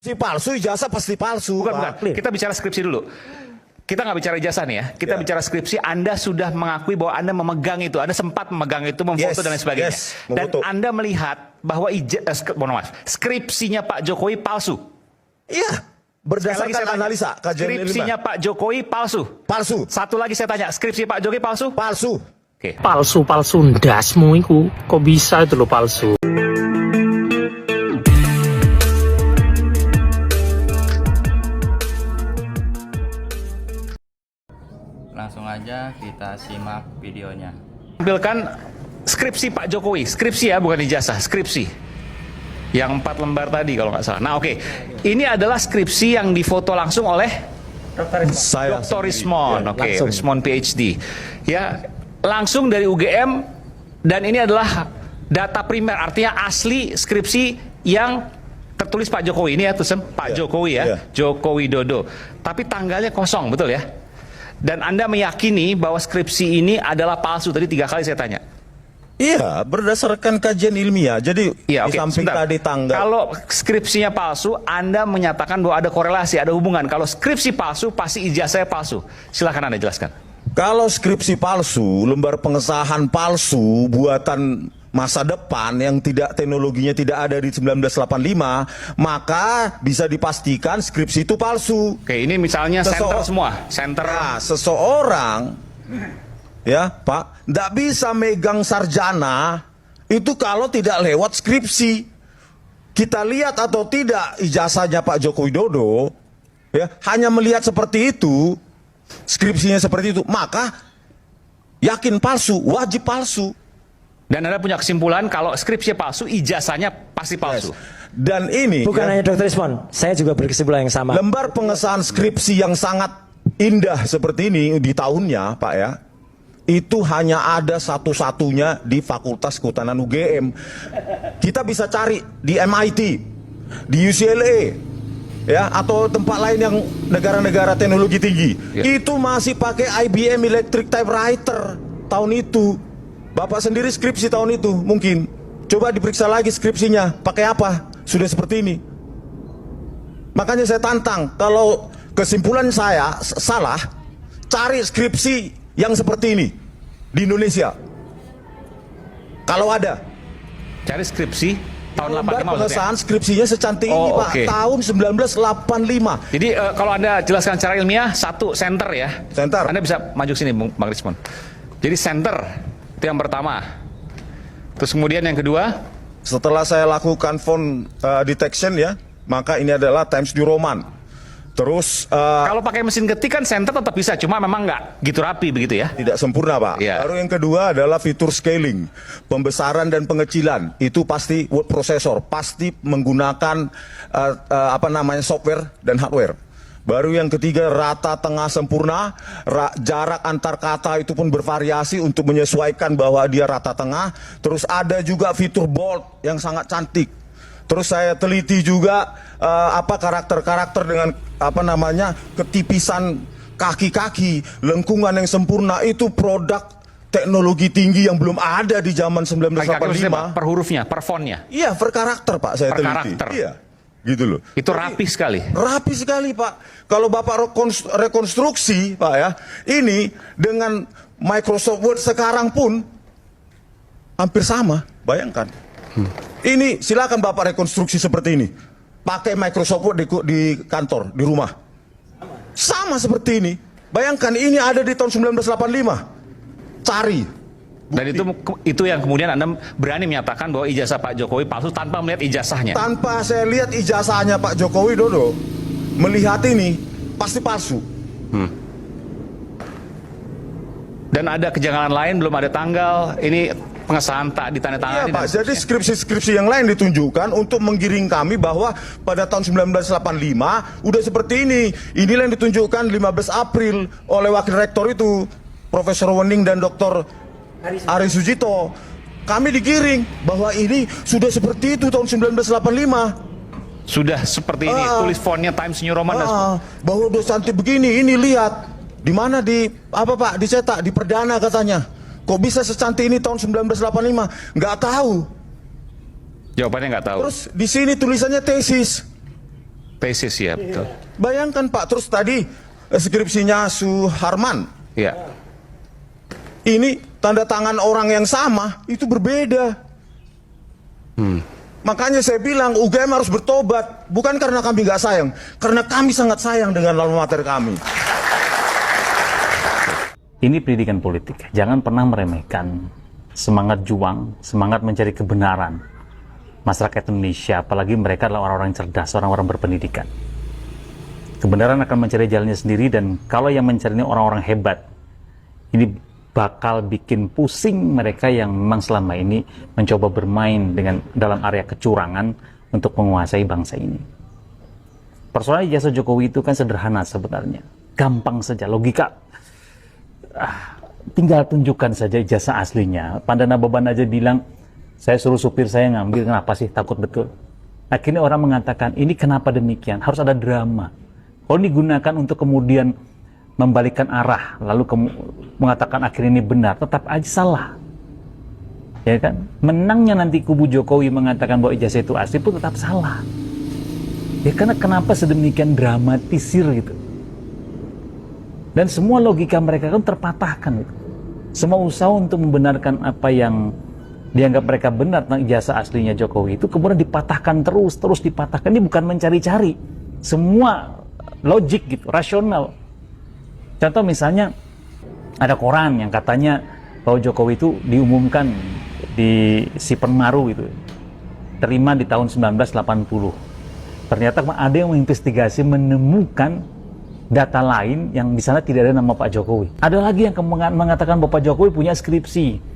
Si palsu, ijazah pasti palsu. Bukan, Pak. bukan. Kita bicara skripsi dulu. Kita nggak bicara ijazah nih ya. Kita bicara skripsi. Anda sudah mengakui bahwa Anda memegang itu. Anda sempat memegang itu, memfoto dan lain sebagainya. Dan memfoto. Anda melihat bahwa skripsinya Pak Jokowi palsu. Iya. Berdasarkan analisa kajian skripsinya Pak Jokowi palsu. Palsu. Satu lagi saya tanya, skripsi Pak Jokowi palsu? Palsu. Oke. Palsu ndasmu iku. Kok bisa itu lo palsu? Langsung aja kita simak videonya. Tampilkan skripsi Pak Jokowi, skripsi ya, bukan ijazah, skripsi. Yang 4 lembar tadi kalau nggak salah. Nah oke, ini adalah skripsi yang difoto langsung oleh Dr. Rismon, oke, Rismon PhD. Ya, langsung dari UGM, dan ini adalah data primer, artinya asli skripsi yang tertulis Pak Jokowi. Ini ya tulisan Pak Jokowi ya, Joko Widodo. Tapi tanggalnya kosong, betul ya? Dan Anda meyakini bahwa skripsi ini adalah palsu. Tadi 3 kali saya tanya. Iya, berdasarkan kajian ilmiah. Jadi Ya, di samping sebentar. tadi tanggal. Kalau skripsinya palsu, Anda menyatakan bahwa ada korelasi, ada hubungan. Kalau skripsi palsu, pasti ijazahnya palsu. Silahkan Anda jelaskan. Kalau skripsi palsu, lembar pengesahan palsu, buatan masa depan yang tidak teknologinya tidak ada di 1985, maka bisa dipastikan skripsi itu palsu. Oke, ini misalnya center semua. Center. Nah, seseorang, ya Pak, tidak bisa megang sarjana itu kalau tidak lewat skripsi. Kita lihat atau tidak ijazahnya Pak Joko Widodo, ya, hanya melihat seperti itu, skripsinya seperti itu, maka yakin palsu, wajib palsu. Dan Anda punya kesimpulan kalau skripsi palsu, ijazahnya pasti palsu. Dan ini Bukan hanya Dr. Rismon, saya juga berkesimpulan yang sama. lembar pengesahan skripsi yang sangat indah seperti ini di tahunnya, Pak ya, itu hanya ada satu-satunya di Fakultas Kehutanan UGM. Kita bisa cari di MIT, di UCLA, ya, atau tempat lain yang negara-negara teknologi tinggi. Itu masih pakai IBM Electric Typewriter tahun itu. Bapak sendiri skripsi tahun itu mungkin. Coba diperiksa lagi skripsinya, pakai apa? Sudah seperti ini. Makanya saya tantang, kalau kesimpulan saya salah, cari skripsi yang seperti ini di Indonesia. Kalau ada. Cari skripsi tahun 85 Lembar maksudnya. pengesahan skripsinya secantik ini, Pak, oke. tahun 1985. Jadi kalau Anda jelaskan secara ilmiah, satu center ya. Center. Anda bisa maju sini, Bang Rismon. Jadi center, itu yang pertama. Terus kemudian yang kedua, Setelah saya lakukan font detection ya, maka ini adalah Times New Roman. Terus kalau pakai mesin ketik kan center tetap bisa, cuma memang nggak gitu rapi begitu ya. tidak sempurna, Pak. Iya. Baru yang kedua adalah fitur scaling, pembesaran dan pengecilan. Itu pasti word processor, pasti menggunakan software dan hardware. Baru yang ketiga rata tengah sempurna, jarak antar kata itu pun bervariasi untuk menyesuaikan bahwa dia rata tengah. Terus ada juga fitur bold yang sangat cantik. Terus saya teliti juga karakter-karakter dengan ketipisan kaki-kaki, lengkungan yang sempurna. Itu produk teknologi tinggi yang belum ada di zaman 1985. Per hurufnya, per fontnya. Iya, per karakter, Pak, saya Per teliti. karakter. Iya, gitu loh. Itu rapi sekali. Rapi sekali, Pak. Kalau Bapak rekonstruksi, Pak ya, ini dengan Microsoft Word sekarang pun hampir sama. Bayangkan. Ini silakan Bapak rekonstruksi seperti ini. Pakai Microsoft Word di kantor, di rumah. Sama seperti ini. Bayangkan ini ada di tahun 1985. Cari. Dan itu yang kemudian Anda berani menyatakan bahwa ijazah Pak Jokowi palsu tanpa melihat ijazahnya. Tanpa saya lihat ijazahnya Pak Joko Widodo, melihat ini pasti palsu. Dan ada kejanggalan lain, belum ada tanggal. Ini pengesahan tak ditandatangani. Iya, Pak. Jadi skripsi-skripsi yang lain ditunjukkan untuk menggiring kami bahwa pada tahun 1985 udah seperti ini. Inilah yang ditunjukkan 15 April oleh Wakil Rektor itu, Profesor Wening dan Dr. Ari Sujito. Kami digiring bahwa ini sudah seperti itu tahun 1985. Sudah seperti ini, tulis fontnya Times New Roman dan bahwa udah cantik begini, ini lihat di mana Pak dicetak di Perdana katanya. Kok bisa secantik ini tahun 1985? Nggak tahu. jawabannya nggak tahu. Terus di sini tulisannya tesis. Tesis ya, betul. Bayangkan Pak, terus tadi skripsinya Suharman. Ya. Ini tanda tangan orang yang sama, itu berbeda. Makanya saya bilang UGM harus bertobat. Bukan karena kami nggak sayang, karena kami sangat sayang dengan alma mater kami. Ini pendidikan politik. Jangan pernah meremehkan semangat juang, semangat mencari kebenaran masyarakat Indonesia, apalagi mereka adalah orang-orang cerdas, orang-orang berpendidikan. Kebenaran akan mencari jalannya sendiri, dan kalau yang mencarinya orang-orang hebat, ini bakal bikin pusing mereka yang memang selama ini mencoba bermain dengan dalam area kecurangan untuk menguasai bangsa ini. Persoalan ijazah Jokowi itu kan sederhana sebenarnya, gampang saja, logika. Tinggal tunjukkan saja ijazah aslinya. Pandana Beban aja bilang, saya suruh supir saya ngambil, kenapa sih, takut betul. Akhirnya orang mengatakan, ini kenapa demikian, harus ada drama. Kalau digunakan untuk kemudian membalikkan arah, lalu mengatakan akhirnya ini benar, tetap aja salah. Ya kan? Menangnya nanti kubu Jokowi mengatakan bahwa ijazah itu asli pun tetap salah. Ya karena kenapa sedemikian dramatisir gitu. Dan semua logika mereka kan terpatahkan gitu. Semua usaha untuk membenarkan apa yang dianggap mereka benar tentang ijazah aslinya Jokowi itu kemudian dipatahkan terus dipatahkan. Ini bukan mencari-cari, semua logik gitu, rasional. Contoh misalnya ada koran yang katanya bahwa Jokowi itu diumumkan di Sipenmaru itu terima di tahun 1980. Ternyata ada yang menginvestigasi menemukan data lain yang di sana tidak ada nama Pak Jokowi. Ada lagi yang mengatakan bahwa Pak Jokowi punya skripsi.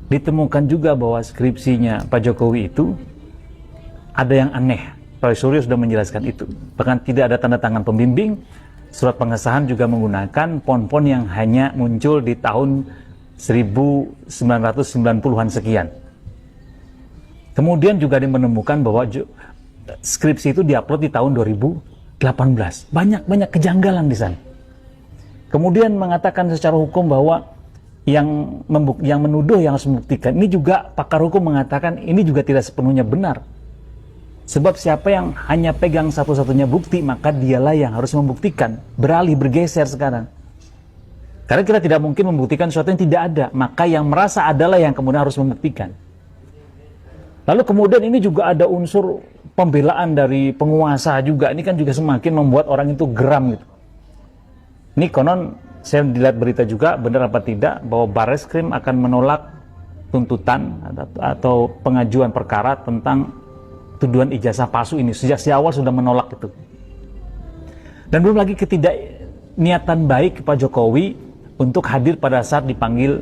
Ditemukan juga bahwa skripsinya Pak Jokowi itu ada yang aneh. Pak Suryo sudah menjelaskan itu. Bahkan tidak ada tanda tangan pembimbing. Surat pengesahan juga menggunakan font-font yang hanya muncul di tahun 1990-an sekian. Kemudian juga menemukan bahwa skripsi itu diupload di tahun 2018. Banyak kejanggalan di sana. Kemudian mengatakan secara hukum bahwa yang menuduh yang harus membuktikan, ini juga pakar hukum mengatakan ini juga tidak sepenuhnya benar. Sebab siapa yang hanya pegang satu-satunya bukti, maka dialah yang harus membuktikan. Bergeser sekarang. Karena kita tidak mungkin membuktikan sesuatu yang tidak ada, maka yang merasa adalah yang kemudian harus membuktikan. Lalu kemudian ini juga ada unsur pembelaan dari penguasa juga. Ini kan juga semakin membuat orang itu geram gitu. Ini konon, saya dilihat berita juga, benar apa tidak, bahwa Barreskrim akan menolak tuntutan atau pengajuan perkara tentang tuduhan ijazah palsu ini. Sejak awal sudah menolak itu. Dan belum lagi ketidakniatan baik Pak Jokowi untuk hadir pada saat dipanggil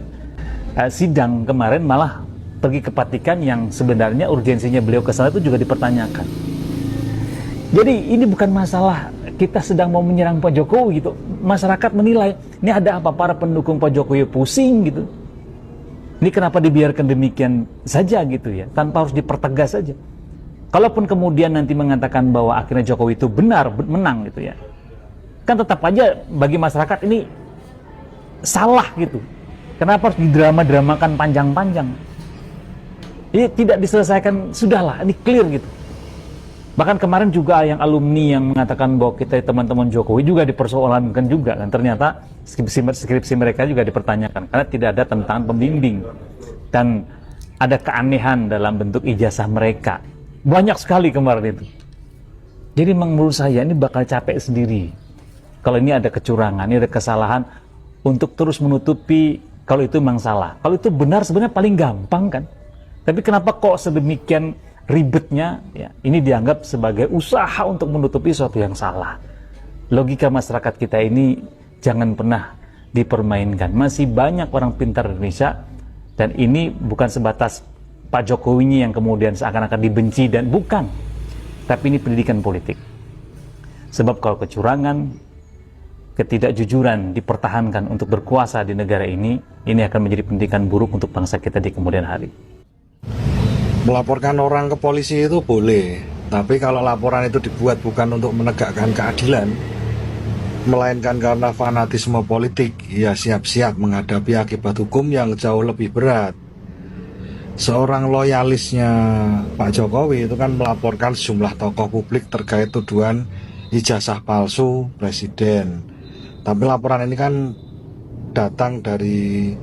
sidang kemarin, malah pergi ke Vatikan yang sebenarnya urgensinya beliau ke sana itu juga dipertanyakan. Jadi ini bukan masalah kita sedang mau menyerang Pak Jokowi gitu. Masyarakat menilai, ini ada apa, para pendukung Pak Jokowi pusing gitu. Ini kenapa dibiarkan demikian saja gitu ya, tanpa harus dipertegas saja. Kalaupun kemudian nanti mengatakan bahwa akhirnya Jokowi itu benar, menang gitu ya, kan tetap aja bagi masyarakat ini salah gitu. Kenapa harus didrama-dramakan panjang-panjang? Ini tidak diselesaikan, sudahlah, ini clear gitu. Bahkan kemarin juga yang alumni yang mengatakan bahwa kita teman-teman Jokowi juga dipersoalkan juga kan. Ternyata skripsi mereka juga dipertanyakan karena tidak ada tentang pembimbing. Dan ada keanehan dalam bentuk ijazah mereka. Banyak sekali kemarin itu. Jadi menurut saya ini bakal capek sendiri. Kalau ini ada kecurangan, ini ada kesalahan untuk terus menutupi kalau itu memang salah. Kalau itu benar sebenarnya paling gampang kan. Tapi kenapa kok sedemikian ribetnya ya, ini dianggap sebagai usaha untuk menutupi sesuatu yang salah. Logika masyarakat kita ini jangan pernah dipermainkan. Masih banyak orang pintar di Indonesia, dan ini bukan sebatas Pak Jokowinya yang kemudian seakan-akan dibenci, dan bukan, tapi ini pendidikan politik. Sebab kalau kecurangan, ketidakjujuran dipertahankan untuk berkuasa di negara ini akan menjadi pendidikan buruk untuk bangsa kita di kemudian hari. Melaporkan orang ke polisi itu boleh, tapi kalau laporan itu dibuat bukan untuk menegakkan keadilan, melainkan karena fanatisme politik, ya siap-siap menghadapi akibat hukum yang jauh lebih berat. seorang loyalisnya Pak Jokowi itu kan melaporkan sejumlah tokoh publik terkait tuduhan ijazah palsu presiden. Tapi laporan ini kan datang dari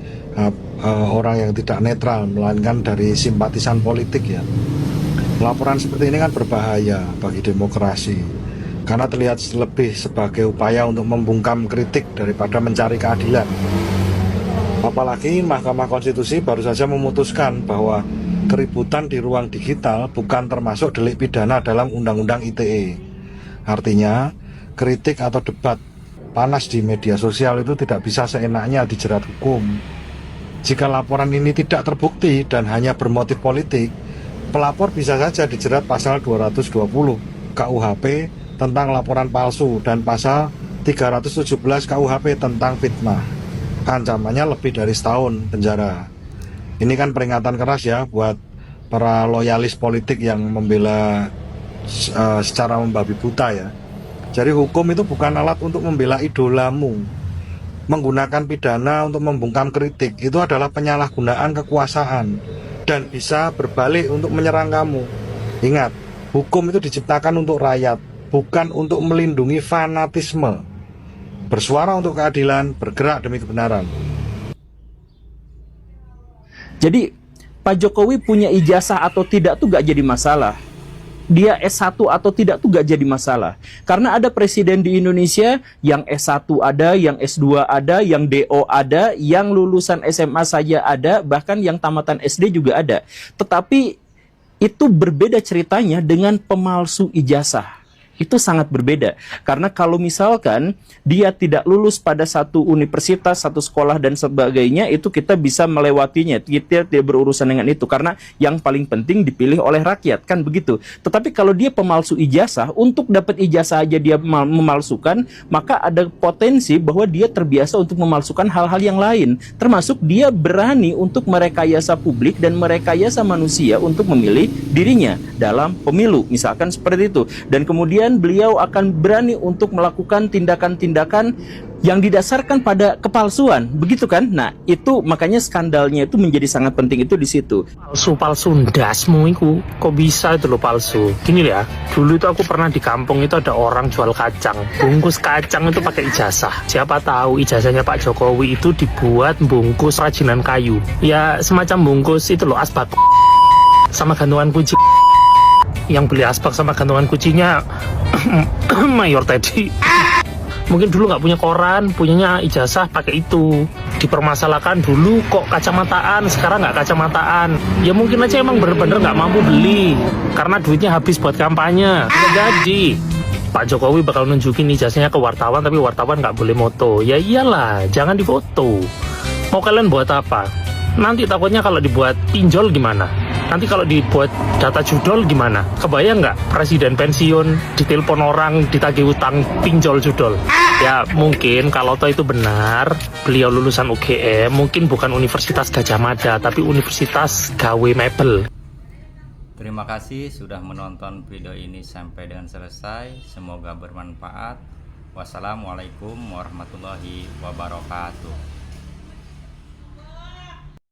orang yang tidak netral, melainkan dari simpatisan politik ya. Laporan seperti ini kan berbahaya bagi demokrasi, karena terlihat lebih sebagai upaya untuk membungkam kritik daripada mencari keadilan. Apalagi Mahkamah Konstitusi baru saja memutuskan bahwa keributan di ruang digital bukan termasuk delik pidana dalam Undang-Undang ITE. Artinya, kritik atau debat panas di media sosial itu tidak bisa seenaknya dijerat hukum. Jika laporan ini tidak terbukti dan hanya bermotif politik, pelapor bisa saja dijerat pasal 220 KUHP tentang laporan palsu dan pasal 317 KUHP tentang fitnah. Ancamannya lebih dari setahun penjara. Ini kan peringatan keras ya buat para loyalis politik yang membela secara membabi buta ya. Jadi hukum itu bukan alat untuk membela idolamu. Menggunakan pidana untuk membungkam kritik itu adalah penyalahgunaan kekuasaan dan bisa berbalik untuk menyerang kamu. Ingat, hukum itu diciptakan untuk rakyat, bukan untuk melindungi fanatisme. Bersuara untuk keadilan, bergerak demi kebenaran. Jadi Pak Jokowi punya ijazah atau tidak tuh gak jadi masalah. Dia S1 atau tidak tuh gak jadi masalah. Karena ada presiden di Indonesia yang S1 ada, yang S2 ada, yang DO ada, yang lulusan SMA saja ada, bahkan yang tamatan SD juga ada. Tetapi itu berbeda ceritanya dengan pemalsu ijazah. Itu sangat berbeda. Karena kalau misalkan dia tidak lulus pada satu universitas, satu sekolah dan sebagainya, itu kita bisa melewatinya. Kita tidak berurusan dengan itu. Karena yang paling penting dipilih oleh rakyat. Kan begitu. Tetapi kalau dia pemalsu ijazah, untuk dapat ijazah aja dia memalsukan, maka ada potensi bahwa dia terbiasa untuk memalsukan hal-hal yang lain. Termasuk dia berani untuk merekayasa publik dan merekayasa manusia untuk memilih dirinya dalam pemilu. Misalkan seperti itu. Dan kemudian beliau akan berani untuk melakukan tindakan-tindakan yang didasarkan pada kepalsuan, begitu kan? Nah, itu makanya skandalnya itu menjadi sangat penting itu di situ. Palsu ndasmu itu kok bisa itu loh palsu. Gini ya, dulu itu aku pernah di kampung itu ada orang jual kacang, bungkus kacang itu pakai ijazah. Siapa tahu ijazahnya Pak Jokowi itu dibuat bungkus rajinan kayu, ya semacam bungkus itu loh asbak sama gantungan kunci. Yang beli asbak sama gantungan kuncinya Mayor Teddy. Mungkin dulu nggak punya koran, punyanya ijazah pakai itu. Dipermasalahkan dulu kok kacamataan, sekarang nggak kacamataan. Ya mungkin aja emang bener-bener nggak mampu beli karena duitnya habis buat kampanye. Nggak jadi. Pak Jokowi bakal nunjukin ijazahnya ke wartawan, tapi wartawan nggak boleh moto. Ya iyalah, jangan difoto. Mau kalian buat apa? Nanti takutnya kalau dibuat pinjol gimana? Nanti kalau dibuat data judol gimana? Kebayang nggak presiden pensiun, ditelepon orang, ditagih utang, pinjol judol? Ya mungkin kalau toh itu benar, beliau lulusan UGM, mungkin bukan Universitas Gajah Mada, tapi Universitas Gawe Mebel. Terima kasih sudah menonton video ini sampai dengan selesai. Semoga bermanfaat. Wassalamualaikum warahmatullahi wabarakatuh.